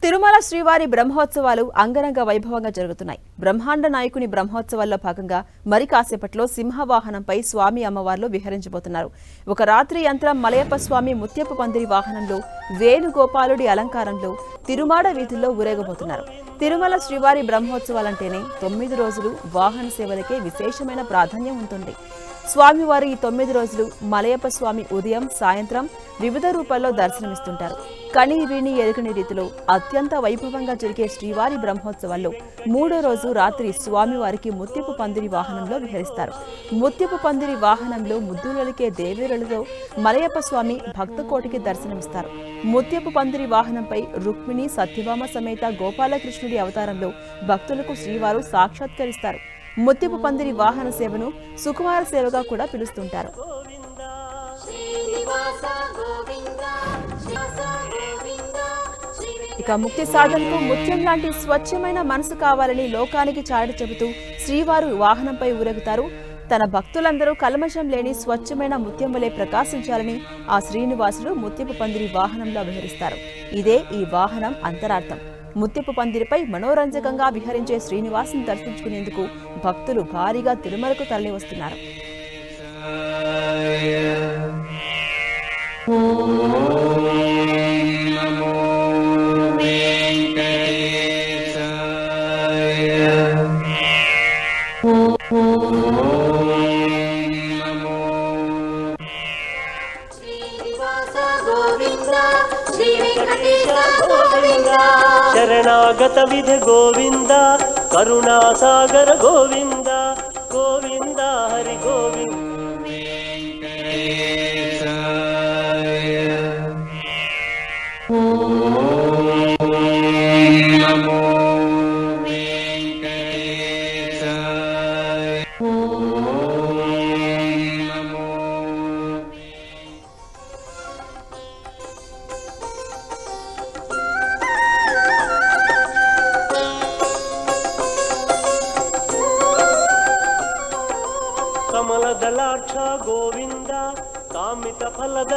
తిరుమల శ్రీవారి బ్రహ్మోత్సవాలు అంగరంగ వైభవంగా జరుగుతున్నాయి. బ్రహ్మాండ నాయకుని బ్రహ్మోత్సవాల్లో భాగంగా మరి కాసేపట్లో సింహవాహనంపై స్వామి అమ్మవార్లు విహరించబోతున్నారు. ఒక రాత్రి యంత్రం మలయప్ప స్వామి ముత్యపు పందిరి వాహనంలో వేణుగోపాలుడి అలంకారంలో తిరుమాడ వీధుల్లో ఊరేగబోతున్నారు. తిరుమల శ్రీవారి బ్రహ్మోత్సవాలంటేనే 9 రోజులు వాహన సేవలకే విశేషమైన ప్రాధాన్యం ఉంటుంది. స్వామివారు ఈ 9 రోజులు మలయప్ప స్వామి ఉదయం సాయంత్రం వివిధ రూపాల్లో దర్శనమిస్తుంటారు. కని విని ఎరుగని రీతిలో అత్యంత వైభవంగా జరిగే శ్రీవారి బ్రహ్మోత్సవాల్లో 3వ రోజు రాత్రి స్వామివారికి ముత్యపు పందిరి వాహనంలో విహరిస్తారు. ముత్యపు పందిరి వాహనంలో ముద్దులొలికే దేవేరులతో మలయప్ప స్వామి భక్తకోటికి దర్శనమిస్తారు. ముత్యపు పందిరి వాహనంపై రుక్మిణి సత్యభామ సమేత గోపాలకృష్ణుడి అవతారంలో భక్తులకు శ్రీవారు సాక్షాత్కరిస్తారు. ముత్యపు పందిరి వాహన సేవను సుకుమార సేవగా కూడా పిలుస్తుంటారు. ఇక ముక్తి సాధనకు ముత్యం లాంటి స్వచ్ఛమైన మనసు కావాలని లోకానికి చాటి చెబుతూ శ్రీవారు వాహనంపై ఊరేగుతారు. తన భక్తులందరూ కల్మషం లేని స్వచ్ఛమైన ముత్యములే ప్రకాశించాలని ఆ శ్రీనివాసుడు ముత్యపు పందిరి వాహనంలో విహరిస్తారు. ఇదే ఈ వాహనం అంతరార్థం. ముత్యపు పందిరిపై మనోరంజకంగా విహరించే శ్రీనివాసుని దర్శించుకునేందుకు భక్తులు భారీగా తిరుమలకు తరలివస్తున్నారు. శరణాగత విధ గోవింద కరుణాసాగర గోవింద గోవింద హరి గోవింద. కమల దళాక్ష గోవింద కామిత ఫలద